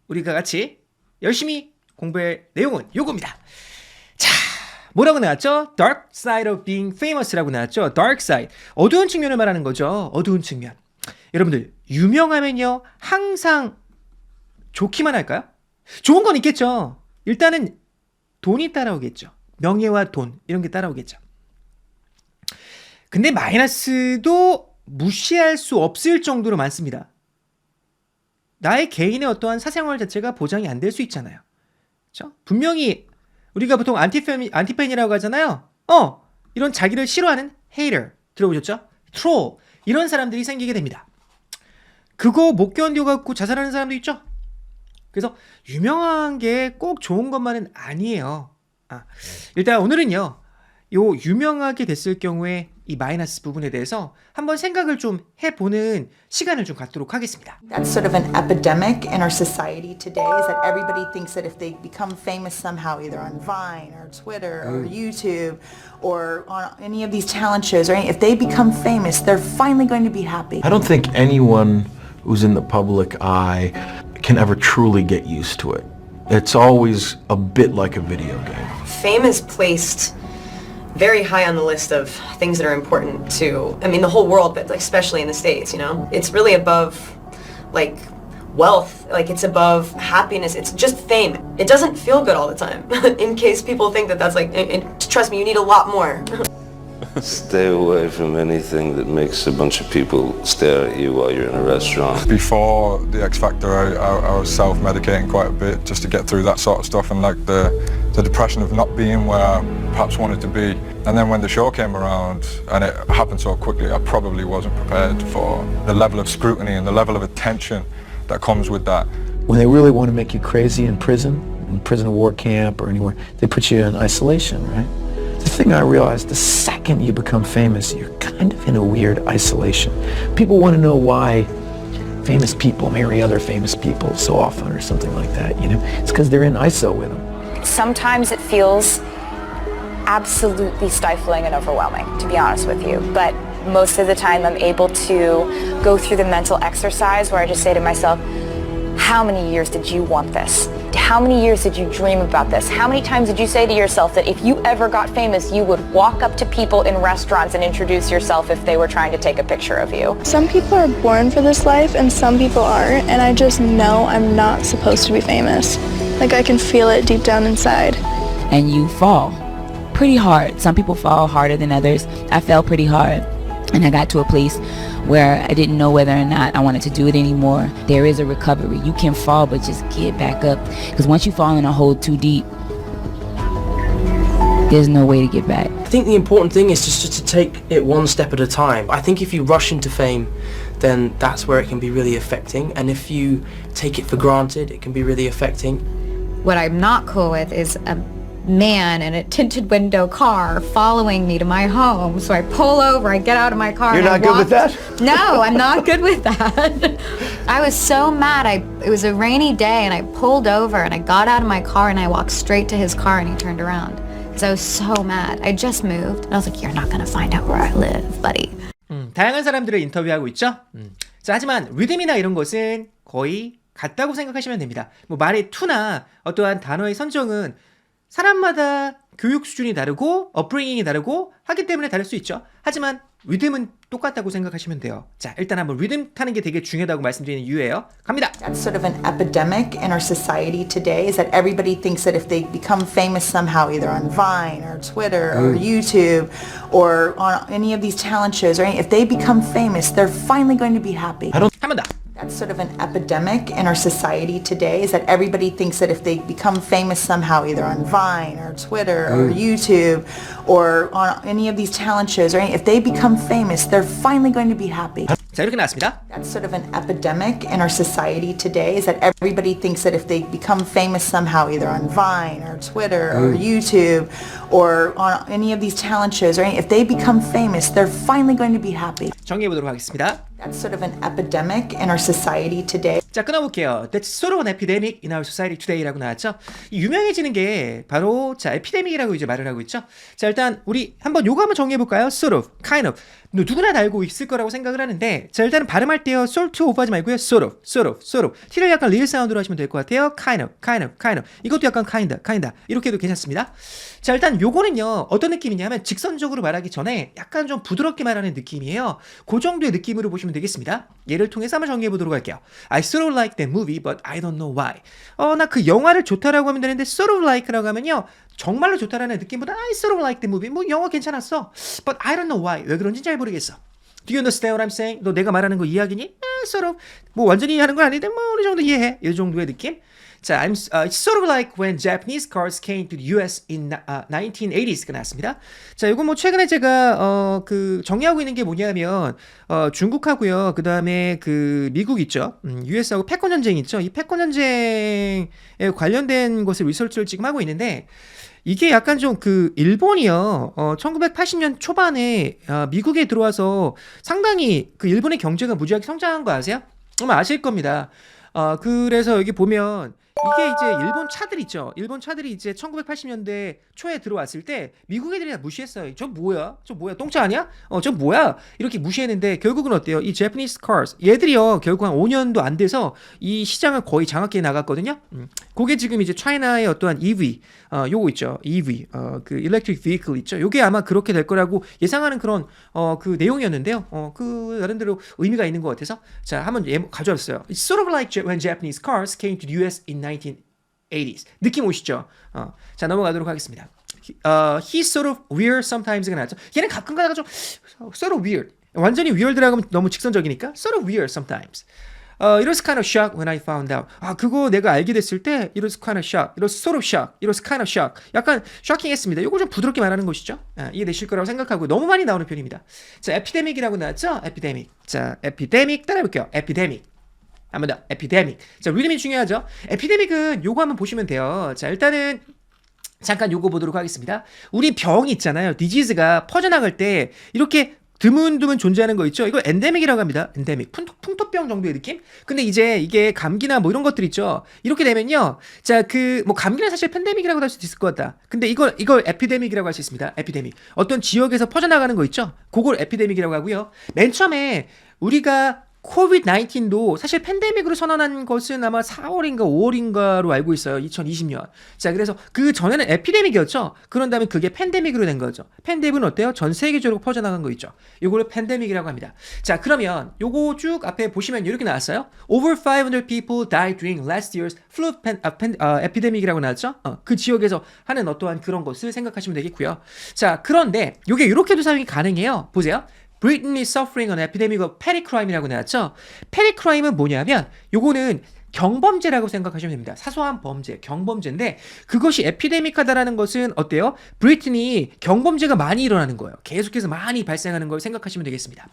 우리가 같이 열심히 공부할 내용은 요겁니다. 자, 뭐라고 나왔죠? Dark side of being famous라고 나왔죠. Dark side, 어두운 측면을 말하는 거죠. 어두운 측면. 여러분들, 유명하면요 항상 좋기만 할까요? 좋은 건 있겠죠. 일단은 돈이 따라오겠죠. 명예와 돈, 이런 게 따라오겠죠. 근데 마이너스도 무시할 수 없을 정도로 많습니다. 나의 개인의 어떠한 사생활 자체가 보장이 안 될 수 있잖아요. 그렇죠? 분명히 우리가 보통 안티팬이라고 하잖아요. 이런 자기를 싫어하는 hater 들어보셨죠? troll, 이런 사람들이 생기게 됩니다. 그거 못 견뎌갖고 자살하는 사람도 있죠. 그래서 유명한 게 꼭 좋은 것만은 아니에요. 일단 오늘은요, 요 유명하게 됐을 경우에 이 마이너스 부분에 대해서 한번 생각을 좀 해보는 시간을 좀 갖도록 하겠습니다. That's sort of an epidemic in our society today, is that everybody thinks that if they become famous somehow, either on Vine or Twitter or YouTube or on any of these talent shows, or if they become famous, they're finally going to be happy. I don't think anyone who's in the public eye can ever truly get used to it. It's always a bit like a video game. Fame is placed very high on the list of things that are important to, I mean, the whole world, but especially in the States, you know? It's really above, like, wealth, like it's above happiness, it's just fame. It doesn't feel good all the time, in case people think that that's like, trust me, you need a lot more. Stay away from anything that makes a bunch of people stare at you while you're in a restaurant. Before the X Factor, I was self-medicating quite a bit just to get through that sort of stuff, and like the depression of not being where I perhaps wanted to be. And then when the show came around, and it happened so quickly, I probably wasn't prepared for the level of scrutiny and the level of attention that comes with that. When they really want to make you crazy in prison war camp or anywhere, they put you in isolation, right? The thing I realized, the second you become famous, you're kind of in a weird isolation. People want to know why famous people marry other famous people so often or something like that, you know? It's because they're in ISO with them. Sometimes it feels absolutely stifling and overwhelming, to be honest with you. But most of the time I'm able to go through the mental exercise where I just say to myself, how many years did you want this? How many years did you dream about this? How many times did you say to yourself that if you ever got famous, you would walk up to people in restaurants and introduce yourself if they were trying to take a picture of you? Some people are born for this life and some people aren't, and I just know I'm not supposed to be famous. Like I can feel it deep down inside. And you fall pretty hard. Some people fall harder than others. I fell pretty hard, and I got to a place where I didn't know whether or not I wanted to do it anymore. There is a recovery. You can fall, but just get back up. Because once you fall in a hole too deep, there's no way to get back. I think the important thing is just to take it one step at a time. I think if you rush into fame, then that's where it can be really affecting. And if you take it for granted, it can be really affecting. What I'm not cool with is a man in a tinted window car following me to my home. So I pull over, I get out of my car. You're not good with that? No, I'm not good with that. I was so mad. It was a rainy day and I pulled over and I got out of my car and I walked straight to his car and he turned around. Because I was so mad. I just moved and I was like, you're not gonna find out where I live, buddy. 다양한 사람들을 인터뷰하고 있죠. 자, 하지만 리듬이나 이런 것은 거의 같다고 생각하시면 됩니다. 뭐 말의 투나 어떠한 단어의 선정은 사람마다 교육 수준이 다르고 업브링잉이 다르고 하기 때문에 다를 수 있죠. 하지만 리듬은 똑같다고 생각하시면 돼요. 자, 일단 한번 리듬 타는 게 되게 중요하다고 말씀드리는 이유예요. 갑니다. That's sort of an epidemic in our society today, is that everybody thinks that if they become famous somehow, either on Vine or Twitter or YouTube or on any of these talent shows, or if they become famous, they're finally going to be happy. 한 번 더. That's sort of an epidemic in our society today, is that everybody thinks that if they become famous somehow, either on Vine or Twitter or YouTube or on any of these talent shows, or if they become famous, they're finally going to be happy. 자, 이렇게 나왔습니다. That's sort of an epidemic in our society today, is that everybody thinks that if they become famous somehow, either on Vine or Twitter or YouTube or on any of these talent shows, or if they become famous, they're finally going to be happy. 정리해 보도록 하겠습니다. That's sort of an epidemic in our society today. 자, 끊어볼게요. That's sort of an epidemic in our society today라고 나왔죠. 이 유명해지는 게 바로 자 에피데믹이라고 이제 말을 하고 있죠. 자, 일단 우리 한번 요거 한번 정리해볼까요? Sort of, kind of. 누구나 다 알고 있을 거라고 생각을 하는데, 자, 일단은 발음할 때요, sort of 하지 말고요, sort of, sort of, sort of. T를 약간 리을 사운드로 하시면 될 것 같아요. kind of, kind of, kind of. 이것도 약간 kinda 이렇게 해도 괜찮습니다. 자, 일단 요거는요, 어떤 느낌이냐면 직선적으로 말하기 전에 약간 좀 부드럽게 말하는 느낌이에요. 그 정도의 느낌으로 보시면 되겠습니다. 예를 통해서 한번 정리해 보도록 할게요. I sort of like that movie, but I don't know why. 나 그 영화를 좋다라고 하면 되는데 sort of like라고 하면요, 정말로 좋다라는 느낌보다 I sort of like the movie. 뭐 영화 괜찮았어. But I don't know why. 왜 그런지 잘 모르겠어. Do you understand what I'm saying? 너 내가 말하는 거 이해하겠니? sort of. 뭐 완전히 이해하는 건 아닌데 뭐 어느 정도 이해해. 이 정도의 느낌. 자, it's sort of like when Japanese cars came to the US in 1980s가 나왔습니다. 자, 이거 뭐 최근에 제가 그 정리하고 있는 게 뭐냐면 중국하고요. 그 다음에 그 미국 있죠. US하고 패권 전쟁 있죠. 이 패권 전쟁에 관련된 것을 리서치를 지금 하고 있는데. 이게 약간 좀 그 일본이요. 1980년 초반에 미국에 들어와서 상당히 그 일본의 경제가 무지하게 성장한 거 아세요? 아마 아실 겁니다. 그래서 여기 보면 이게 이제 일본 차들 있죠. 일본 차들이 이제 1980년대 초에 들어왔을 때 미국 애들이 다 무시했어요. 저 뭐야? 똥차 아니야? 저 뭐야? 이렇게 무시했는데 결국은 어때요? 이 Japanese cars 얘들이요. 결국 한 5년도 안 돼서 이 시장을 거의 장악해 나갔거든요. 그게 지금 이제 차이나의 어떠한 EV 요거 있죠. EV 그 electric vehicle 있죠. 요게 아마 그렇게 될 거라고 예상하는 그런 그 내용이었는데요. 그 나름대로 의미가 있는 것 같아서 자, 한번 가져왔어요. It's sort of like when Japanese cars came to the US in 1980s. 느낌 오시죠? 자, 넘어가도록 하겠습니다. He's sort of weird sometimes 가 나왔죠. 얘는 가끔 가다가 좀 sort of weird. 완전히 weird라고 하면 너무 직선적이니까 sort of weird sometimes. It was kind of shock when I found out. 그거 내가 알게 됐을 때 it was kind of shock. It was sort of shock. It was kind of shock. 약간 쇼킹했습니다. 이거 좀 부드럽게 말하는 것이죠. 이해되실 거라고 생각하고 너무 많이 나오는 편입니다. 자, epidemic이라고 나왔죠? epidemic. 자, epidemic 따라해볼게요. epidemic. 한번 더. epidemic. 자, 리듬이 중요하죠? epidemic은 요거 한번 보시면 돼요. 자, 일단은 잠깐 요거 보도록 하겠습니다. 우리 병이 있잖아요. 디지즈가 퍼져나갈 때 이렇게 드문드문 존재하는 거 있죠? 이거 엔데믹이라고 합니다. 엔데믹. 풍토병 정도의 느낌? 근데 이제 이게 감기나 뭐 이런 것들 있죠? 이렇게 되면요. 자, 뭐 감기는 사실 팬데믹이라고 할 수도 있을 것 같다. 근데 이걸 에피데믹이라고 할 수 있습니다. 에피데믹. 어떤 지역에서 퍼져나가는 거 있죠? 그걸 에피데믹이라고 하고요. 맨 처음에 우리가 코비드-19도 사실 팬데믹으로 선언한 것은 아마 4월인가 5월인가로 알고 있어요. 2020년. 자, 그래서 그 전에는 에피데믹이었죠. 그런 다음에 그게 팬데믹으로 된 거죠. 팬데믹은 어때요? 전 세계적으로 퍼져나간 거 있죠. 요거를 팬데믹이라고 합니다. 자, 그러면 요거 쭉 앞에 보시면 이렇게 나왔어요. Over 500 people died during last year's flu epidemic이라고 나왔죠. 그 지역에서 하는 어떠한 그런 것을 생각하시면 되겠고요. 자, 그런데 요게 이렇게도 사용이 가능해요. 보세요. Britain is suffering an epidemic of petty crime이라고 나왔죠. petty crime은 뭐냐면 요거는 경범죄라고 생각하시면 됩니다. 사소한 범죄, 경범죄인데 그것이 에피데믹하다라는 것은 어때요? 브리튼이 경범죄가 많이 일어나는 거예요. 계속해서 많이 발생하는 걸 생각하시면 되겠습니다.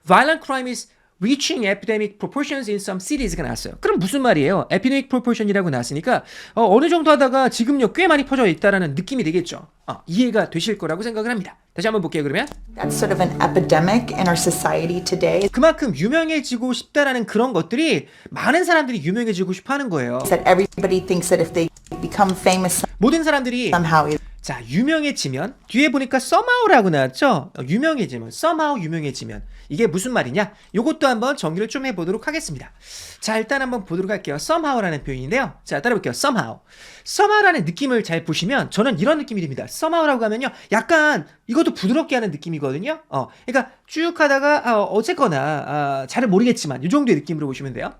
Violent crime is reaching epidemic proportions in some cities가 나왔어요. 그럼 무슨 말이에요? epidemic proportion이라고 나왔으니까 어느 정도 하다가 지금요 꽤 많이 퍼져 있다라는 느낌이 되겠죠. 이해가 되실 거라고 생각을 합니다. 다시 한번 볼게요. 그러면 That's sort of an epidemic in our society today. 그만큼 유명해지고 싶다라는 그런 것들이 많은 사람들이 유명해지고 싶어하는 거예요. That everybody thinks that if they become famous 모든 사람들이 somehow. 자, 유명해지면 뒤에 보니까 somehow라고 나왔죠? 유명해지면 somehow 유명해지면 이게 무슨 말이냐? 요것도 한번 정리를 좀 해보도록 하겠습니다. 자, 일단 한번 보도록 할게요. somehow라는 표현인데요. 자, 따라볼게요. somehow라는 느낌을 잘 보시면 저는 이런 느낌이 듭니다. somehow라고 하면요 약간 이것도 부드럽게 하는 느낌이거든요. 그러니까 쭉 하다가 어쨌거나 잘은 모르겠지만 이 정도의 느낌으로 보시면 돼요.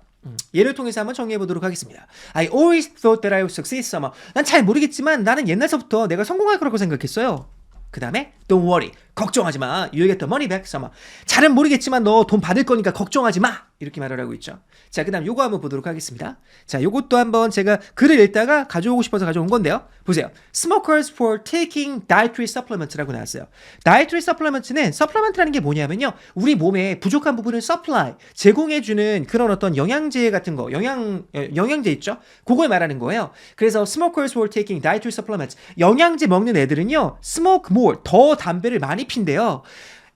예를 통해서 한번 정리해 보도록 하겠습니다. I always thought that I would succeed somehow. 난 잘 모르겠지만 나는 옛날서부터 내가 성공할 거라고 생각했어요. 그 다음에 don't worry. 걱정하지 마. You'll get the money back somehow. 잘은 모르겠지만 너 돈 받을 거니까 걱정하지 마. 이렇게 말을 하고 있죠. 자, 그 다음 요거 한번 보도록 하겠습니다. 자, 요것도 한번 제가 글을 읽다가 가져오고 싶어서 가져온 건데요. 보세요. Smokers for taking dietary supplements라고 나왔어요. dietary supplement라는 게 뭐냐면요. 우리 몸에 부족한 부분을 supply, 제공해주는 그런 어떤 영양제 같은 거, 영양제 있죠? 그걸 말하는 거예요. 그래서 smokers for taking dietary supplements. 영양제 먹는 애들은요, smoke more, 더 담배를 많이 핀대요.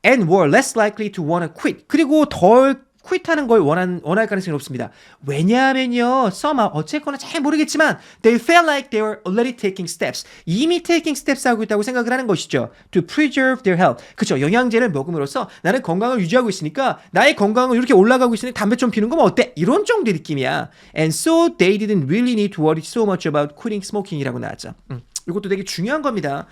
and were less likely to wanna quit. 그리고 덜 quit하는 걸 원할 가능성이 높습니다. 왜냐하면요, somehow 어쨌거나 잘 모르겠지만 they felt like they were already taking steps. 이미 taking steps 하고 있다고 생각을 하는 것이죠. To preserve their health. 그렇죠. 영양제를 먹음으로써 나는 건강을 유지하고 있으니까 나의 건강은 이렇게 올라가고 있으니 담배 좀 피는 거면 어때? 이런 정도의 느낌이야. And so they didn't really need to worry so much about quitting smoking이라고 나왔죠. 이것도 되게 중요한 겁니다.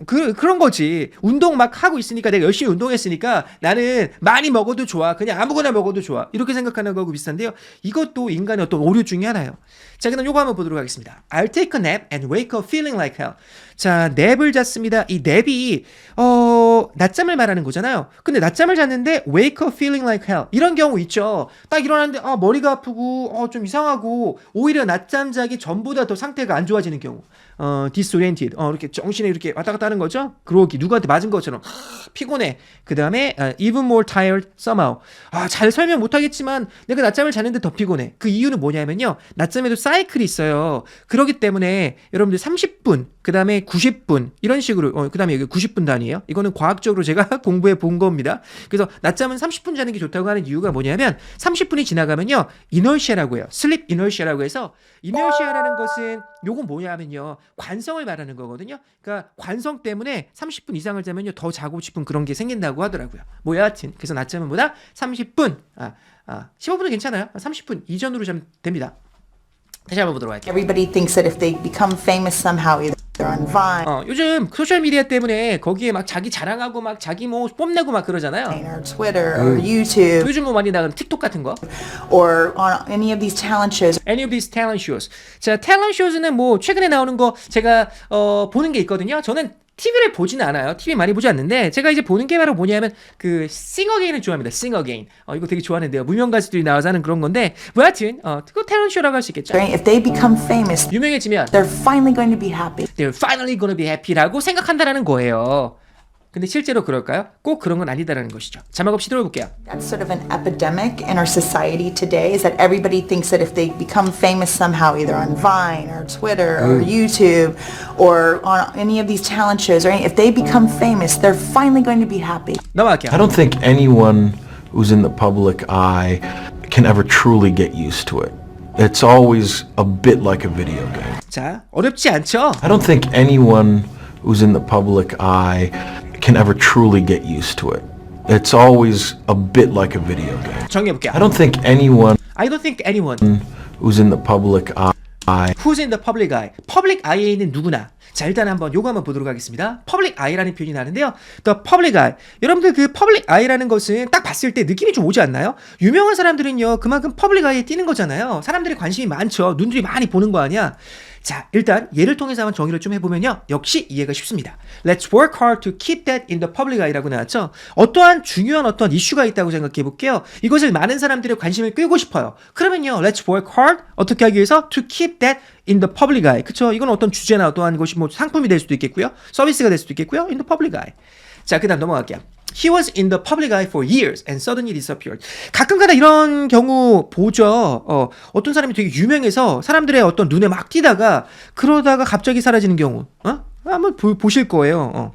그런 거지. 운동 막 하고 있으니까 내가 열심히 운동했으니까 나는 많이 먹어도 좋아. 그냥 아무거나 먹어도 좋아. 이렇게 생각하는 거하고 비슷한데요. 이것도 인간의 어떤 오류 중에 하나예요. 자, 그럼 요거 한번 보도록 하겠습니다. I'll take a nap and wake up feeling like hell. 자, 냅을 잤습니다. 이 냅이 낮잠을 말하는 거잖아요. 근데 낮잠을 잤는데 wake up feeling like hell. 이런 경우 있죠. 딱 일어났는데 머리가 아프고 좀 이상하고 오히려 낮잠 자기 전보다 더 상태가 안 좋아지는 경우. disoriented. 이렇게 정신에 이렇게 왔다 갔다 하는 거죠. 그러기 누구한테 맞은 것처럼 피곤해. 그 다음에 even more tired somehow. 잘 설명 못하겠지만 내가 낮잠을 잤는데 더 피곤해. 그 이유는 뭐냐면요. 낮잠에도 사이클이 있어요. 그렇기 때문에 여러분들 30분, 그 다음에 90분 이런 식으로 그 다음에 여기 90분 단위예요. 이거는 과학적으로 제가 공부해 본 겁니다. 그래서 낮잠은 30분 자는 게 좋다고 하는 이유가 뭐냐면 30분이 지나가면요. inertia라고 해요. sleep inertia라고 해서 inertia라는 것은 요건 뭐냐면요. 관성을 말하는 거거든요. 그러니까 관성 때문에 30분 이상을 자면요. 더 자고 싶은 그런 게 생긴다고 하더라고요. 뭐 여하튼 그래서 낮잠은 뭐다? 30분 15분은 괜찮아요. 30분 이전으로 자면 됩니다. 다시 한번 보도록 할게요. Everybody thinks that if they become famous somehow, either on Vine 요즘 소셜미디어 때문에 거기에 막 자기 자랑하고 막 자기 뭐 뽐내고 막 그러잖아요. or Twitter or YouTube 요즘 뭐 많이 나가는 틱톡 같은 거. or on any of these talent shows. Any of these talent shows. 자, talent shows는 뭐 최근에 나오는 거 제가 보는 게 있거든요. 저는 TV를 보지는 않아요. TV 많이 보지 않는데 제가 이제 보는 게 바로 뭐냐면 그 Sing Again을 좋아합니다. Sing Again. 이거 되게 좋아하는데요. 무명 가수들이 나와서 하는 그런 건데 뭐 하여튼 그거 탤런트 쇼라고 할 수 있겠죠. If they become famous, 유명해지면 they're finally going to be happy. They're finally gonna be happy라고 생각한다라는 거예요. 근데 실제로 그럴까요? 꼭 그런 건 아니다라는 것이죠. 자막 없이 들어볼게요. That's sort of an epidemic in our society today, is that everybody thinks that if they become famous somehow, either on Vine or Twitter or YouTube or on any of these talent shows, or if they become famous, they're finally going to be happy. 넘어갈게요. I don't think anyone who's in the public eye can ever truly get used to it. It's always a bit like a video game. 자, 어렵지 않죠? I don't think anyone who's in the public eye can ever truly get used to it. It's always a bit like a video game. 정리해볼게요. I don't think anyone who's in the public eye Who's in the public eye? public eye에 있는 누구나. 자, 일단 한번 요거 한번 보도록 하겠습니다. public eye라는 표현이 나는데요. The public eye. 여러분들 그 public eye라는 것은 딱 봤을 때 느낌이 좀 오지 않나요? 유명한 사람들은요, 그만큼 public eye에 띄는 거잖아요. 사람들이 관심이 많죠. 눈들이 많이 보는 거 아니야? 자, 일단 예를 통해서 한번 정의를 좀 해보면요. 역시 이해가 쉽습니다. Let's work hard to keep that in the public eye라고 나왔죠. 어떠한 중요한 어떤 이슈가 있다고 생각해 볼게요. 이것을 많은 사람들의 관심을 끌고 싶어요. 그러면요. Let's work hard. 어떻게 하기 위해서? To keep that in the public eye. 그쵸? 이건 어떤 주제나 어떠한 것이 뭐 상품이 될 수도 있겠고요. 서비스가 될 수도 있겠고요. In the public eye. 자, 그 다음 넘어갈게요. He was in the public eye for years and suddenly disappeared. 가끔가다 이런 경우 보죠. 어떤 사람이 되게 유명해서 사람들의 어떤 눈에 막 띄다가 그러다가 갑자기 사라지는 경우. 한번 보실 거예요.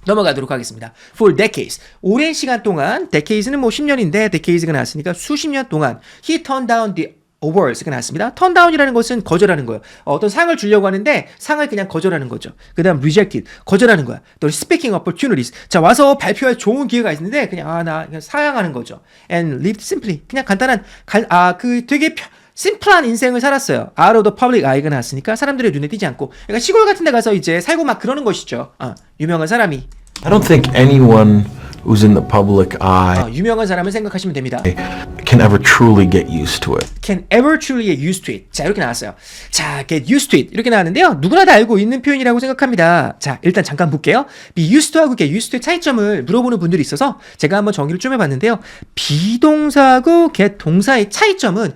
넘어가도록 하겠습니다. For decades. 오랜 시간 동안, decades는 뭐 10년인데 decades가 나왔으니까 수십 년 동안 he turned down the awards가 나왔습니다. turn down이라는 것은 거절하는 거예요. 어떤 상을 주려고 하는데 상을 그냥 거절하는 거죠. 그 다음 rejected, 거절하는 거야. 또 speaking opportunities, 자 와서 발표할 좋은 기회가 있는데 그냥 나 그냥 사양하는 거죠. And lived simply, 그냥 간단한 그 되게 심플한 인생을 살았어요. Out of the public eye가 나왔으니까 사람들의 눈에 띄지 않고, 그러니까 시골 같은 데 가서 이제 살고 막 그러는 것이죠. 유명한 사람이. I don't think anyone who's in the public eye 유명한 사람을 생각하시면 됩니다. can ever truly get used to it. Can ever truly get used to it. 자, 이렇게 나왔어요. 자, get used to it. 이렇게 나왔는데요. 누구나 다 알고 있는 표현이라고 생각합니다. 자, 일단 잠깐 볼게요. be used to하고 get used to의 차이점을 물어보는 분들이 있어서 제가 한번 정의를 좀 해봤는데요. 비동사하고 get 동사의 차이점은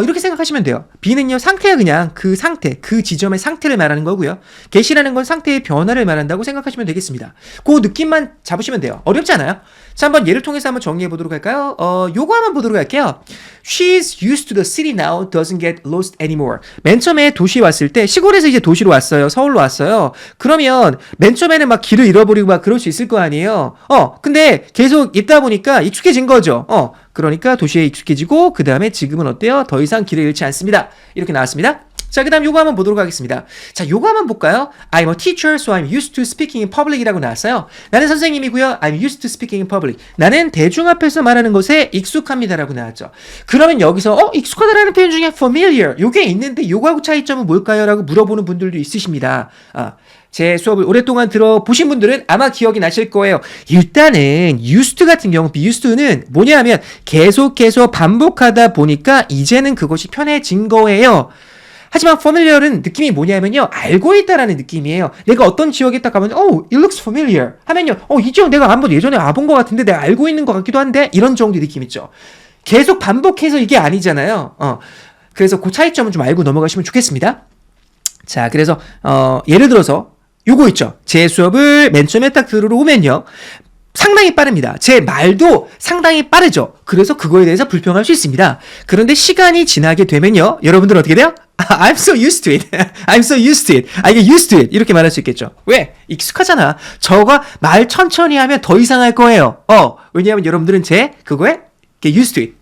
이렇게 생각하시면 돼요. be는요, 상태가 그냥 그 상태, 그 지점의 상태를 말하는 거고요. get이라는 건 상태의 변화를 말한다고 생각하시면 되겠습니다. 그 느낌만 잡으시면 돼요. 어렵지 않아요. 되나요? 자, 한번 예를 통해서 한번 정리해 보도록 할까요? 요거 한번 보도록 할게요. She's used to the city now, doesn't get lost anymore. 맨 처음에 도시에 왔을 때, 시골에서 이제 도시로 왔어요. 서울로 왔어요. 그러면 맨 처음에는 막 길을 잃어버리고 막 그럴 수 있을 거 아니에요. 근데 계속 있다 보니까 익숙해진 거죠. 그러니까 도시에 익숙해지고, 그 다음에 지금은 어때요? 더 이상 길을 잃지 않습니다. 이렇게 나왔습니다. 자, 그 다음 요거 한번 보도록 하겠습니다. 자, 요거 한번 볼까요? I'm a teacher, so I'm used to speaking in public 이라고 나왔어요. 나는 선생님이고요. I'm used to speaking in public. 나는 대중 앞에서 말하는 것에 익숙합니다 라고 나왔죠. 그러면 여기서 익숙하다라는 표현 중에 familiar 요게 있는데 요거하고 차이점은 뭘까요? 라고 물어보는 분들도 있으십니다. 제 수업을 오랫동안 들어보신 분들은 아마 기억이 나실 거예요. 일단은 used 같은 경우, be used는 뭐냐면 계속해서 반복하다 보니까 이제는 그것이 편해진 거예요. 하지만 familiar은 느낌이 뭐냐면요, 알고 있다라는 느낌이에요. 내가 어떤 지역에 딱 가면 it looks familiar 하면요, 이 지역 내가 한번 예전에 와본 것 같은데 내가 알고 있는 것 같기도 한데, 이런 정도의 느낌 있죠. 계속 반복해서 이게 아니잖아요. 그래서 그 차이점은 좀 알고 넘어가시면 좋겠습니다. 자, 그래서 예를 들어서 요거 있죠. 제 수업을 맨 처음에 딱 들어오면요, 상당히 빠릅니다. 제 말도 상당히 빠르죠. 그래서 그거에 대해서 불평할 수 있습니다. 그런데 시간이 지나게 되면요, 여러분들 어떻게 돼요? I'm so used to it. I'm so used to it. I get used to it. 이렇게 말할 수 있겠죠. 왜? 익숙하잖아. 저가 말 천천히 하면 더 이상할 거예요. 왜냐하면 여러분들은 제 그거에 get used to it.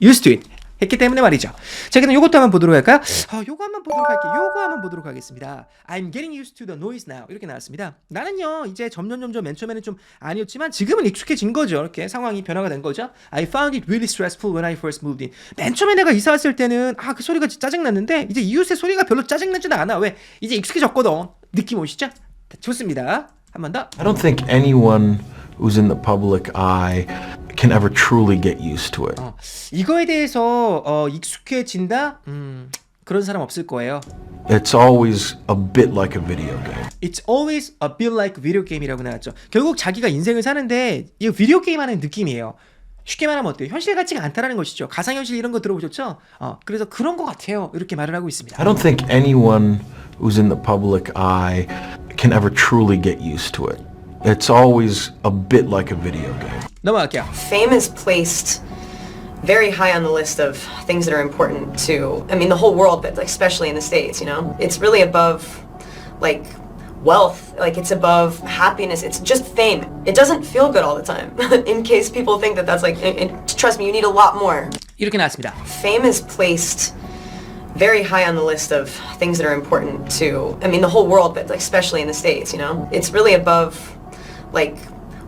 used to it. 했기 때문에 말이죠. 자, 그럼 요것도 한번 보도록 할까요? 요거 한번 보도록 할게요. 요거 한번 보도록 하겠습니다. I'm getting used to the noise now. 이렇게 나왔습니다. 나는요, 이제 점점 맨 처음에는 좀 아니었지만 지금은 익숙해진 거죠. 이렇게 상황이 변화가 된 거죠. I found it really stressful when I first moved in. 맨 처음에 내가 이사 왔을 때는 그 소리가 짜증났는데 이제 이웃의 소리가 별로 짜증나지는 않아. 왜? 이제 익숙해졌거든. 느낌 오시죠? 좋습니다. 한 번 더. I don't think anyone who's in the public eye can ever truly get used to it. 이거에 대해서 익숙해진다? 그런 사람 없을 거예요. It's always a bit like a video game. It's always a bit like video game이라고 나왔죠. 결국 자기가 인생을 사는데 이 비디오 게임 하는 느낌이에요. 쉽게 말하면 어때요? 현실 같지가 않다라는 것이죠. 가상현실 이런 거 들어보셨죠? 그래서 그런 것 같아요. 이렇게 말을 하고 있습니다. I don't think anyone who's in the public eye can ever truly get used to it. It's always a bit like a video game. 넘어갈게요. Fame is placed very high on the list of things that are important to, I mean, the whole world, but especially in the States, you know? It's really above, like, wealth, like it's above happiness. It's just fame. It doesn't feel good all the time. In case people think that that's like, and trust me, you need a lot more. 이렇게 나왔습니다. Fame is placed very high on the list of things that are important to, I mean, the whole world, but especially in the States, you know? It's really above, like,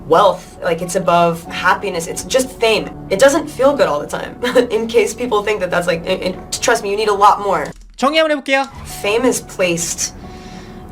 wealth, like it's above happiness. It's just fame. It doesn't feel good all the time. In case people think that that's like, and trust me, you need a lot more. 정리 한번 해볼게요. Fame is placed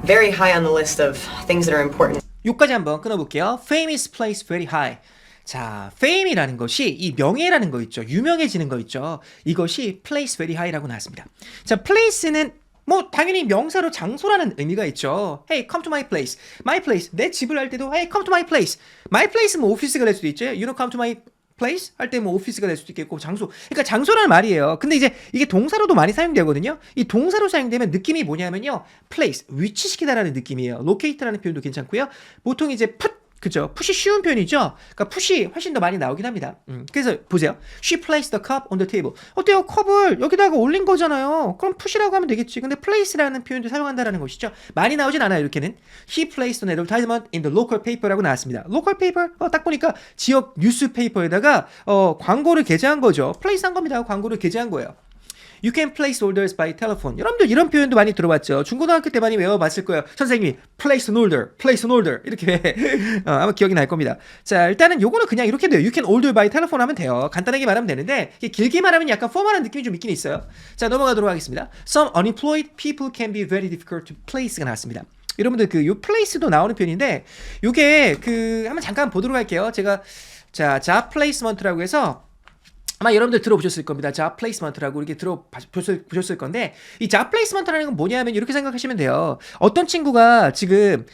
very high on the list of things that are important. 요까지 한번 끊어볼게요. Fame is placed very high. 자, fame이라는 것이 이 명예라는 거 있죠. 유명해지는 거 있죠. 이것이 place very high라고 나왔습니다. 자, place는 뭐 당연히 명사로 장소라는 의미가 있죠. Hey, come to my place. My place. 내 집을 할 때도 Hey, come to my place. My place 뭐 오피스가 될 수도 있죠. You know, come to my place 할 때 뭐 오피스가 될 수도 있겠고 장소. 그러니까 장소라는 말이에요. 근데 이제 이게 동사로도 많이 사용되거든요. 이 동사로 사용되면 느낌이 뭐냐면요, place 위치시키다라는 느낌이에요. locate라는 표현도 괜찮고요. 보통 이제 put 그죠? 푸시 쉬운 표현이죠? 그러니까 푸시 훨씬 더 많이 나오긴 합니다. 그래서 보세요. She placed the cup on the table. 어때요? 컵을 여기다가 올린 거잖아요. 그럼 푸시라고 하면 되겠지. 근데 place라는 표현도 사용한다라는 것이죠. 많이 나오진 않아요. 이렇게는. He placed an advertisement in the local paper라고 나왔습니다. local paper? 딱 보니까 지역 뉴스페이퍼에다가 광고를 게재한 거죠. place한 겁니다. 광고를 게재한 거예요. You can place orders by telephone. 여러분들 이런 표현도 많이 들어봤죠. 중고등학교 때 많이 외워봤을 거예요. 선생님이 place an order, place an order 이렇게 아마 기억이 날 겁니다. 자, 일단은 요거는 그냥 이렇게 돼요. You can order by telephone 하면 돼요. 간단하게 말하면 되는데 길게 말하면 약간 포멀한 느낌이 좀 있긴 있어요. 자, 넘어가도록 하겠습니다. Some unemployed people can be very difficult to place가 나왔습니다. 여러분들 요 place도 나오는 표현인데 요게 한번 잠깐 보도록 할게요. 제가 자, job placement라고 해서 아마 여러분들 들어보셨을 겁니다. job placement라고 이렇게 들어보셨을 건데, 이 job placement라는 건 뭐냐면 이렇게 생각하시면 돼요. 어떤 친구가 지금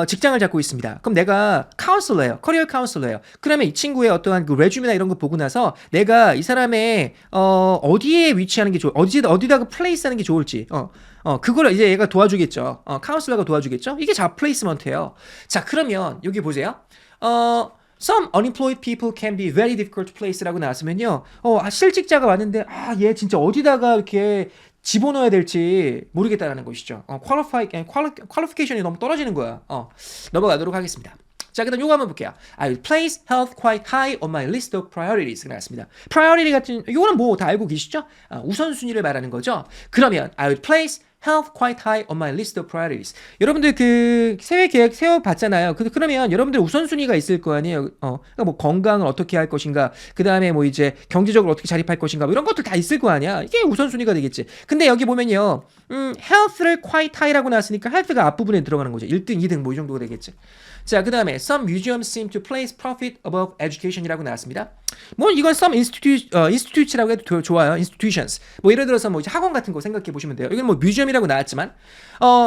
직장을 잡고 있습니다. 그럼 내가 카운슬러예요. 커리어 카운슬러예요. 그러면 이 친구의 어떠한 그 레주메나 이런 거 보고 나서 내가 이 사람의 어디에 위치하는 게 어디다가 플레이스하는 게 좋을지 그걸 이제 얘가 도와주겠죠. 카운슬러가 도와주겠죠. 이게 job placement예요. 자, 그러면 여기 보세요. Some unemployed people can be very difficult to place라고 나왔으면요. 실직자가 왔는데 얘 진짜 어디다가 이렇게 집어넣어야 될지 모르겠다라는 것이죠. qualification이 너무 떨어지는 거야. 넘어가도록 하겠습니다. 자, 그다음 요거 한번 볼게요. I will place health quite high on my list of priorities. 나왔습니다. priority 같은 요거는 뭐 다 알고 계시죠? 우선순위를 말하는 거죠. 그러면 I will place health quite high on my list of priorities. 여러분들 그 세외 계획 세워봤잖아요. 그러면 여러분들 우선순위가 있을 거 아니에요. 그러니까 뭐 건강을 어떻게 할 것인가, 그 다음에 뭐 이제 경제적으로 어떻게 자립할 것인가, 뭐 이런 것들 다 있을 거 아니야. 이게 우선순위가 되겠지. 근데 여기 보면요, health를 quite high라고 나왔으니까 health가 앞부분에 들어가는 거죠. 1등, 2등 뭐 이 정도가 되겠지. 자, 그 다음에 some museums seem to place profit above education이라고 나왔습니다. 뭐 이건 some institutes라고 해도 좋아요. institutions. 뭐 예를 들어서 뭐 이제 학원 같은 거 생각해 보시면 돼요. 이건 뭐 museum이라고 나왔지만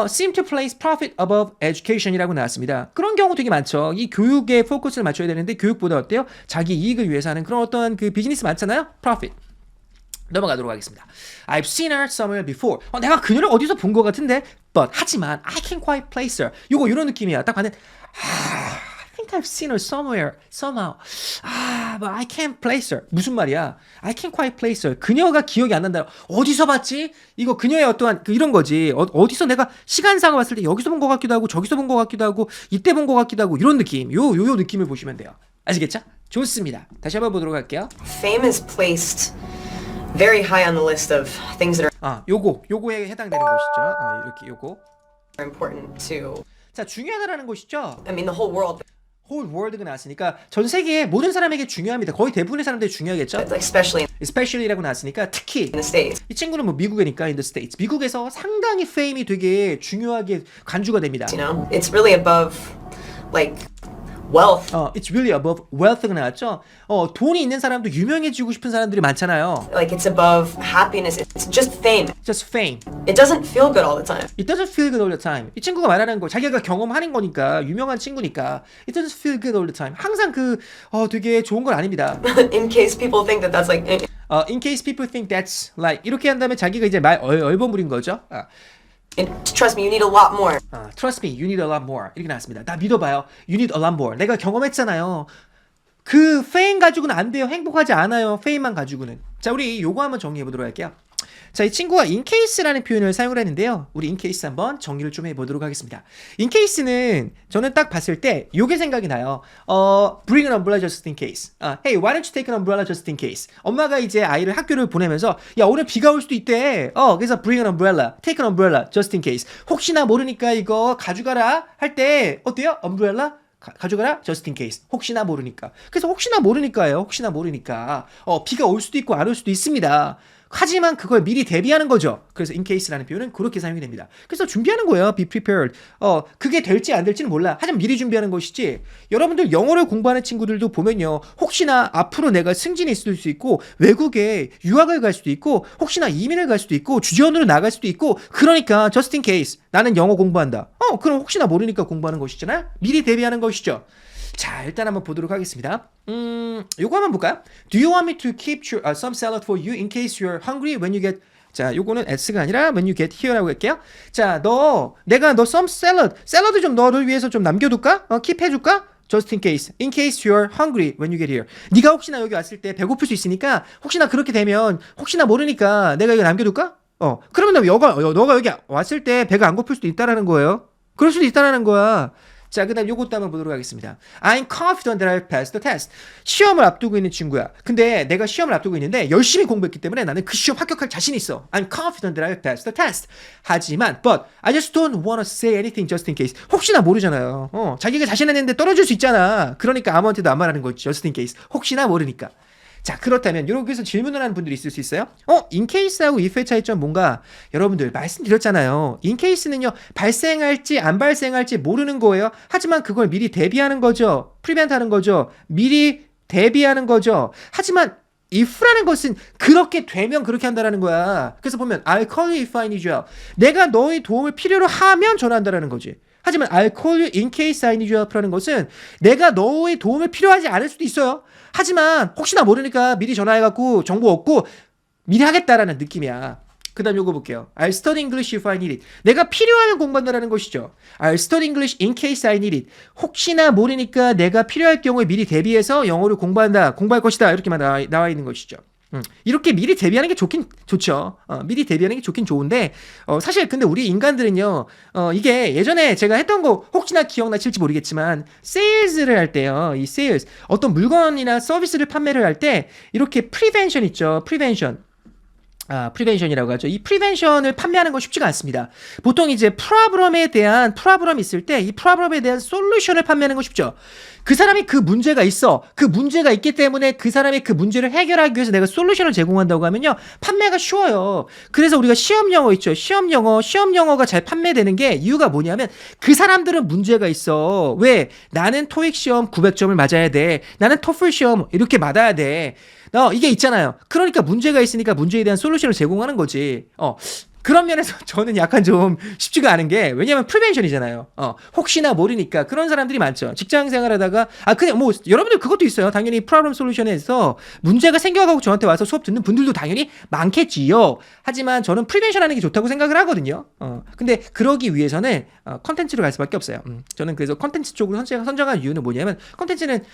seem to place profit above education이라고 나왔습니다. 그런 경우 되게 많죠. 이 교육에 포커스를 맞춰야 되는데 교육보다 어때요? 자기 이익을 위해서 하는 그런 어떤 그 비즈니스 많잖아요. profit. 넘어가도록 하겠습니다. I've seen her somewhere before. 내가 그녀를 어디서 본 것 같은데, but 하지만 I can't quite place her. 요거 이런 느낌이야. 딱 봤는데 I think I've seen her somewhere, somehow. But I can't place her. 무슨 말이야? I can't quite place her. 그녀가 기억이 안 난다. 어디서 봤지? 이거 그녀의 어떠한 이런 거지. 어디서 내가 시간상을 봤을 때 여기서 본 것 같기도 하고 저기서 본 것 같기도 하고 이때 본 것 같기도 하고 이런 느낌. 요 느낌을 보시면 돼요. 아시겠죠? 좋습니다. 다시 한번 보도록 할게요. Fame is placed very high on the list of things that are 요거에 해당되는 것이죠. 이렇게 요거. important to. 자, 중요하다라는 것이죠. I mean, the whole world. whole world가 나왔으니까 전 세계의 모든 사람에게 중요합니다. 거의 대부분의 사람들이 중요하겠죠. Especially라고 나왔으니까 특히 in the States. 이 친구는 뭐 미국이니까 in the States. 미국에서 상당히 페임이 되게 중요하게 간주가 됩니다. You know, it's really above like wealth. It's really above wealth가 나왔죠. 돈이 있는 사람도 유명해지고 싶은 사람들이 많잖아요. Like it's above happiness. It's just fame. Just fame. It doesn't feel good all the time. It doesn't feel good all the time. 이 친구가 말하는 거 자기가 경험하는 거니까 유명한 친구니까 It doesn't feel good all the time. 항상 되게 좋은 건 아닙니다. In case people think that that's like. In case people think that's like 이렇게 한다면 자기가 이제 말 얼버무린 거죠. Trust me, you need a lot more. Trust me, you need a lot more. 이렇게 나왔습니다. 나 믿어봐요. You need a lot more. 내가 경험했잖아요. 그 페임 가지고는 안 돼요. 행복하지 않아요. 페임만 가지고는. 자, 우리 요거 한번 정리해 보도록 할게요. 자, 이 친구가 in case라는 표현을 사용을 했는데요. 우리 in case 한번 정리를 좀 해보도록 하겠습니다. in case는 저는 딱 봤을 때 요게 생각이 나요. Bring an umbrella just in case. Hey, why don't you take an umbrella just in case? 엄마가 이제 아이를 학교를 보내면서 야, 오늘 비가 올 수도 있대. 그래서 bring an umbrella, take an umbrella just in case. 혹시나 모르니까 이거 가져가라 할 때 어때요? umbrella? 가져가라 just in case. 혹시나 모르니까. 그래서 혹시나 모르니까예요. 혹시나 모르니까. 비가 올 수도 있고 안 올 수도 있습니다. 하지만 그걸 미리 대비하는 거죠. 그래서 in case라는 표현은 그렇게 사용이 됩니다. 그래서 준비하는 거예요. be prepared. 그게 될지 안 될지는 몰라. 하지만 미리 준비하는 것이지. 여러분들 영어를 공부하는 친구들도 보면요. 혹시나 앞으로 내가 승진이 있을 수 있고 외국에 유학을 갈 수도 있고 혹시나 이민을 갈 수도 있고 주재원으로 나갈 수도 있고 그러니까 just in case 나는 영어 공부한다. 그럼 혹시나 모르니까 공부하는 것이잖아요. 미리 대비하는 것이죠. 자, 일단 한번 보도록 하겠습니다. 요거 한번 볼까요? Do you want me to keep some salad for you in case you're hungry when you get 자, 요거는 S가 아니라 when you get here라고 할게요. 자, 내가 some 샐러드 좀 너를 위해서 좀 남겨둘까? keep 해줄까? Just in case you're hungry when you get here. 네가 혹시나 여기 왔을 때 배고플 수 있으니까 혹시나 그렇게 되면 혹시나 모르니까 내가 이거 남겨둘까? 그러면 너가 여기 왔을 때 배가 안 고플 수도 있다라는 거예요. 그럴 수도 있다라는 거야. 자, 그 다음 요것도 한번 보도록 하겠습니다. I'm confident that I'll pass the test. 시험을 앞두고 있는 친구야. 근데 내가 시험을 앞두고 있는데 열심히 공부했기 때문에 나는 그 시험 합격할 자신이 있어. I'm confident that I'll pass the test. 하지만, but I just don't want to say anything just in case. 혹시나 모르잖아요. 자기가 자신했는데 떨어질 수 있잖아. 그러니까 아무한테도 안 말하는 거지. just in case. 혹시나 모르니까. 자, 그렇다면 여기서 질문을 하는 분들이 있을 수 있어요. in case하고 if의 차이점 뭔가 여러분들 말씀드렸잖아요. in case는요 발생할지 안 발생할지 모르는 거예요. 하지만 그걸 미리 대비하는 거죠. prevent 하는 거죠. 미리 대비하는 거죠. 하지만 if라는 것은 그렇게 되면 그렇게 한다라는 거야. 그래서 보면 I'll call you if I need your help. 내가 너의 도움을 필요로 하면 전화한다라는 거지. 하지만 I'll call you in case I need your help라는 것은 내가 너의 도움을 필요하지 않을 수도 있어요. 하지만 혹시나 모르니까 미리 전화해갖고 정보 얻고 미리 하겠다라는 느낌이야. 그 다음 요거 볼게요. I'll study English if I need it. 내가 필요하면 공부한다라는 것이죠. I'll study English in case I need it. 혹시나 모르니까 내가 필요할 경우에 미리 대비해서 영어를 공부할 것이다. 이렇게만 나와 있는 것이죠. 이렇게 미리 대비하는 게 좋긴 좋죠. 미리 대비하는 게 좋긴 좋은데 사실 근데 우리 인간들은요 이게 예전에 제가 했던 거 혹시나 기억나실지 모르겠지만 세일즈를 할 때요 이 세일즈 어떤 물건이나 서비스를 판매를 할 때 이렇게 프리벤션 있죠. 프리벤션이라고 하죠. 이 프리벤션을 판매하는 건 쉽지가 않습니다. 보통 이제 프로블럼이 있을 때 이 프로블럼에 대한 솔루션을 판매하는 건 쉽죠. 그 사람이 그 문제가 있어. 그 문제가 있기 때문에 그 사람이 그 문제를 해결하기 위해서 내가 솔루션을 제공한다고 하면요. 판매가 쉬워요. 그래서 우리가 시험 영어 있죠. 시험 영어가 잘 판매되는 게 이유가 뭐냐면 그 사람들은 문제가 있어. 왜? 나는 토익 시험 900점을 맞아야 돼. 나는 토플 시험 이렇게 맞아야 돼. 이게 있잖아요. 그러니까 문제가 있으니까 문제에 대한 솔루션을 제공하는 거지. 그런 면에서 저는 약간 좀 쉽지가 않은 게 왜냐면 프리벤션이잖아요. 혹시나 모르니까 그런 사람들이 많죠. 직장 생활하다가 그냥 뭐 여러분들 그것도 있어요. 당연히 프로블럼 솔루션에서 문제가 생겨가고 저한테 와서 수업 듣는 분들도 당연히 많겠지요. 하지만 저는 프리벤션 하는 게 좋다고 생각을 하거든요. 근데 그러기 위해서는 컨텐츠로 갈 수밖에 없어요. 저는 그래서 컨텐츠 쪽으로 선정한 이유는 뭐냐면 컨텐츠는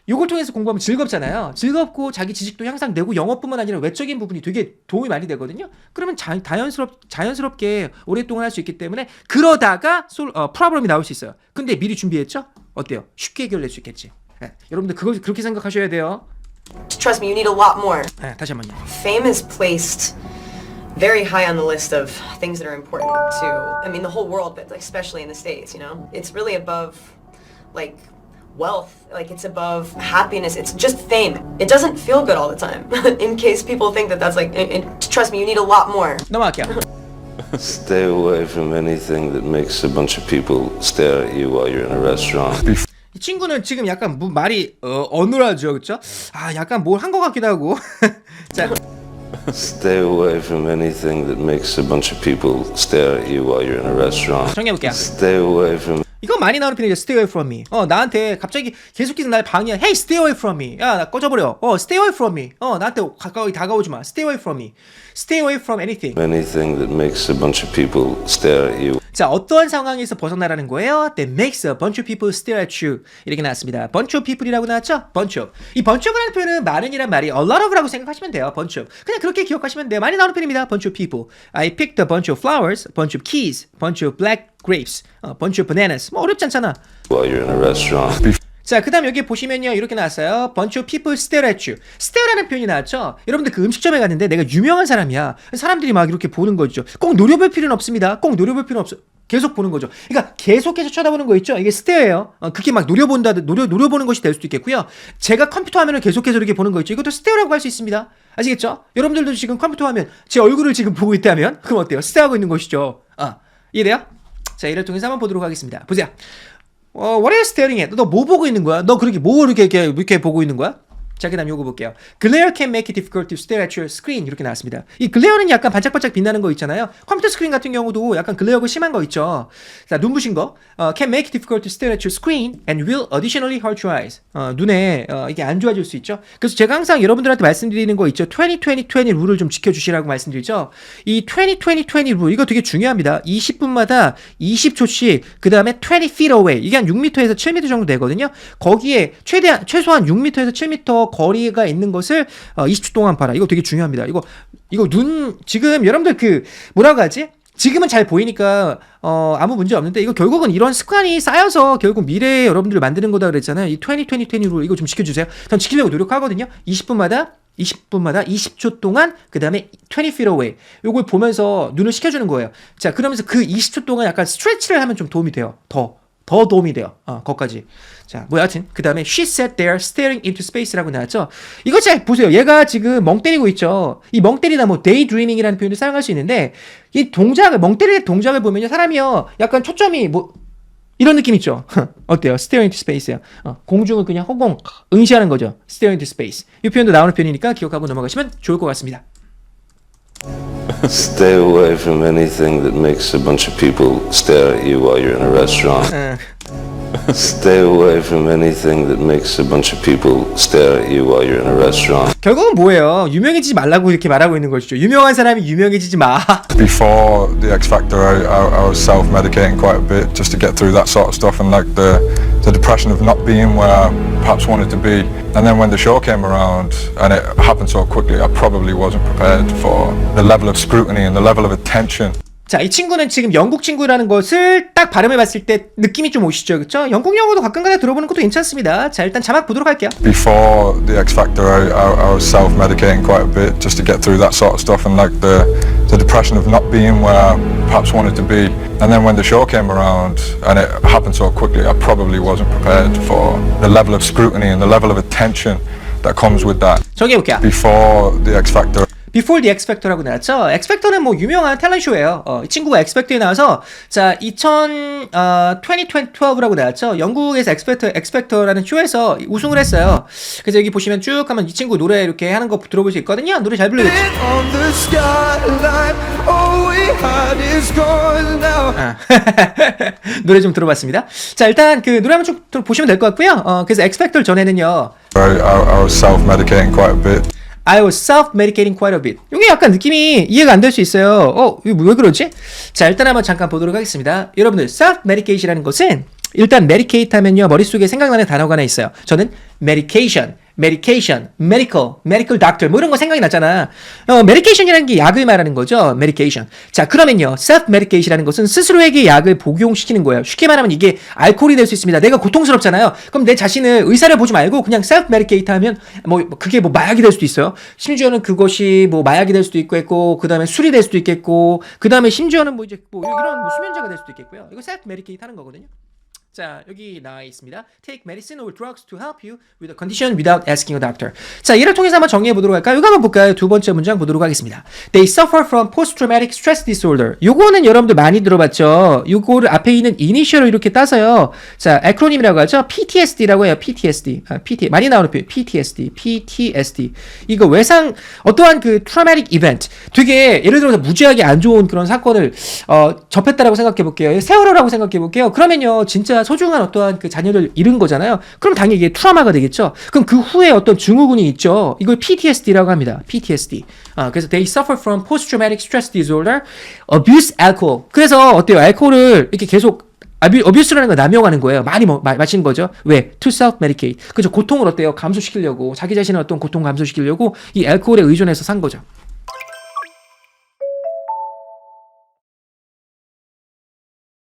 요걸 통해서 공부하면 즐겁잖아요. 즐겁고 자기 지식도 향상되고 영어뿐만 아니라 외적인 부분이 되게 도움이 많이 되거든요. 그러면 자연스럽게 오랫동안 할 수 있기 때문에 그러다가 프로블럼이 나올 수 있어요. 근데 미리 준비했죠? 어때요? 쉽게 해결될 수 있겠지. 네, 여러분들 그렇게 생각하셔야 돼요. Trust me, you need a lot more. 네, 다시 한번요. Fame is placed very high on the list of things that are important to, I mean, the whole world, but especially in the States, you know? It's really above, like, wealth, like it's above happiness. It's just fame. It doesn't feel good all the time. In case people think that that's like, trust me, you need a lot more. 넘어갈게요. Stay away from anything that makes a bunch of people stare at you while you're in a restaurant. 이 친구는 지금 약간 말이 어눌하죠, 그렇죠? 약간 뭘 한 것 같기도 하고. 자, Stay away from anything that makes a bunch of people stare at you while you're in a restaurant. 정리해볼게요. Stay away from 이거 많이 나오는 편이죠. Stay away from me. 나한테 갑자기 계속해서 날 방해해. Hey, stay away from me. 야, 나 꺼져버려. Stay away from me. 나한테 가까이 다가오지 마. Stay away from me. Stay away from anything. anything that makes a bunch of people stare at you. 자, 어떠한 상황에서 벗어나라는 거예요? That makes a bunch of people stare at you. 이렇게 나왔습니다. bunch of people이라고 나왔죠? bunch of. 이 bunch of라는 표현은 많은이란 말이 a lot of라고 생각하시면 돼요. bunch of. 그냥 그렇게 기억하시면 돼요. 많이 나오는 편입니다. bunch of people. I picked a bunch of flowers, bunch of keys, bunch of black grapes, bunch of bananas. 뭐 어렵지 않잖아. While you're in a restaurant. 자, 그 다음 여기 보시면요. 이렇게 나왔어요. bunch of people stare at you. stare라는 표현이 나왔죠? 여러분들 그 음식점에 갔는데 내가 유명한 사람이야. 사람들이 막 이렇게 보는 거죠. 꼭 노려볼 필요는 없습니다. 꼭 노려볼 필요는 없어요. 계속 보는 거죠. 그러니까 계속해서 쳐다보는 거 있죠? 이게 stare예요. 그게 막 노려보는 것이 될 수도 있겠고요. 제가 컴퓨터 화면을 계속해서 이렇게 보는 거 있죠? 이것도 stare라고 할 수 있습니다. 아시겠죠? 여러분들도 지금 컴퓨터 화면 제 얼굴을 지금 보고 있다면 그럼 어때요? stare하고 있는 것이죠. 이해돼요? 자, 이를 통해서 한번 보도록 하겠습니다. 보세요. What are you staring at? 너 뭐 보고 있는 거야? 너 그렇게 뭐 이렇게 보고 있는 거야? 자, 그 다음 요거 볼게요. Glare can make it difficult to stare at your screen. 이렇게 나왔습니다. 이 글레어는 약간 반짝반짝 빛나는 거 있잖아요. 컴퓨터 스크린 같은 경우도 약간 글레어가 심한 거 있죠. 자, 눈부신 거. Can make it difficult to stare at your screen and will additionally hurt your eyes. 눈에 이게 안 좋아질 수 있죠. 그래서 제가 항상 여러분들한테 말씀드리는 거 있죠. 20-20-20 룰을 좀 지켜주시라고 말씀드리죠. 이 20-20-20 룰, 이거 되게 중요합니다. 20분마다 20초씩, 그 다음에 20 feet away. 이게 한 6m에서 7m 정도 되거든요. 거기에 최소한 6m에서 7m 거리가 있는 것을 20초 동안 봐라. 이거 되게 중요합니다. 이거 지금 여러분들 뭐라고 하지? 지금은 잘 보이니까 아무 문제 없는데 이거 결국은 이런 습관이 쌓여서 결국 미래에 여러분들을 만드는 거다 그랬잖아요. 이 20-20-20 룰 이거 좀 지켜주세요. 전 지키려고 노력하거든요. 20분마다 20초 동안 그 다음에 20 feet away 요걸 보면서 눈을 식혀주는 거예요. 자, 그러면서 그 20초 동안 약간 스트레치를 하면 좀 도움이 돼요. 더 도움이 돼요. 거기까지. 자, 여하튼 그 다음에 she sat there staring into space라고 나왔죠. 이거 잘 보세요. 얘가 지금 멍 때리고 있죠. 이 멍 때리다 뭐 daydreaming이라는 표현을 사용할 수 있는데 이 멍 때리는 동작을 보면요, 사람이요 약간 초점이 뭐 이런 느낌 있죠. 어때요? staring into space야. 공중을 그냥 허공 응시하는 거죠. staring into space. 이 표현도 나오는 표현이니까 기억하고 넘어가시면 좋을 것 같습니다. Stay away from anything that makes a bunch of people stare at you while you're in a restaurant. Stay away from anything that makes a bunch of people stare at you while you're in a restaurant. 결국은 뭐예요? 유명해지지 말라고 이렇게 말하고 있는 것이죠. 유명한 사람이 유명해지지 마. Before the X Factor, I was self-medicating quite a bit just to get through that sort of stuff and like the depression of not being where I perhaps wanted to be. And then when the show came around and it happened so quickly, I probably wasn't prepared for the level of scrutiny and the level of attention. 자, 이 친구는 지금 영국 친구라는 것을 딱 발음해봤을 때 느낌이 좀 오시죠, 그렇죠? 영국 영어도 가끔가다 들어보는 것도 괜찮습니다. 자, 일단 자막 보도록 할게요. Before the X Factor, I was self-medicating quite a bit just to get through that sort of stuff and like the depression of not being where I perhaps wanted to be. And then when the show came around and it happened so quickly, I probably wasn't prepared for the level of scrutiny and the level of attention that comes with that. 정해볼게요. Before the X Factor. Before the X Factor라고 나왔죠. X Factor는 뭐 유명한 탤런트 쇼예요. 이 친구가 X Factor에 나와서 자 2012라고 나왔죠. 영국에서 X Factor라는 쇼에서 우승을 했어요. 그래서 여기 보시면 쭉 하면 이 친구 노래 이렇게 하는 거 들어볼 수 있거든요. 노래 잘 부르겠죠. 노래 좀 들어봤습니다. 자 일단 그 노래 한번 쭉 보시면 될 것 같고요. 그래서 X Factor 전에는요. I was self-medicating quite a bit. I was self-medicating quite a bit. 이게 약간 느낌이 이해가 안 될 수 있어요. 이거 왜 그러지? 자, 일단 한번 잠깐 보도록 하겠습니다. 여러분들, self-medication이라는 것은 일단 medicate 하면요. 머릿속에 생각나는 단어가 하나 있어요. 저는 medication, medical doctor 뭐 이런 거 생각이 났잖아. medication이라는 게 약을 말하는 거죠. medication. 자, 그러면요. self-medication이라는 것은 스스로에게 약을 복용시키는 거예요. 쉽게 말하면 이게 알코올이 될 수 있습니다. 내가 고통스럽잖아요. 그럼 내 자신을 의사를 보지 말고 그냥 self-medicate 하면 뭐 그게 뭐 마약이 될 수도 있어요. 심지어는 그것이 뭐 마약이 될 수도 있고 그다음에 술이 될 수도 있겠고 그다음에 심지어는 뭐 이제 뭐 이런 뭐 수면제가 될 수도 있겠고요. 이거 self-medicate 하는 거거든요. 자, 여기 나와 있습니다. Take medicine or drugs to help you with a condition without asking a doctor. 자, 이를 통해서 한번 정리해 보도록 할까요? 이거 한번 볼까요? 두 번째 문장 보도록 하겠습니다. They suffer from post-traumatic stress disorder. 요거는 여러분들 많이 들어봤죠? 요거를 앞에 있는 이니셜을 이렇게 따서요. 자, 에크로님이라고 하죠? PTSD라고 해요. PTSD. 많이 나오는 표현. PTSD. 이거 외상, 어떠한 그 traumatic event. 되게 예를 들어서 무지하게 안 좋은 그런 사건을 접했다라고 생각해 볼게요. 세월호라고 생각해 볼게요. 그러면요, 진짜 소중한 어떠한 그 자녀를 잃은 거잖아요. 그럼 당연히 이게 트라우마가 되겠죠. 그럼 그 후에 어떤 증후군이 있죠. 이걸 PTSD라고 합니다. PTSD. 그래서 they suffer from post-traumatic stress disorder, abuse alcohol. 그래서 어때요? 알코올을 이렇게 계속 어뷰스라는 거 남용하는 거예요. 많이 마시는 거죠. 왜? To self-medicate. 그죠? 고통을 어때요? 감소시키려고. 자기 자신의 어떤 고통 감소시키려고 이 알코올에 의존해서 산 거죠.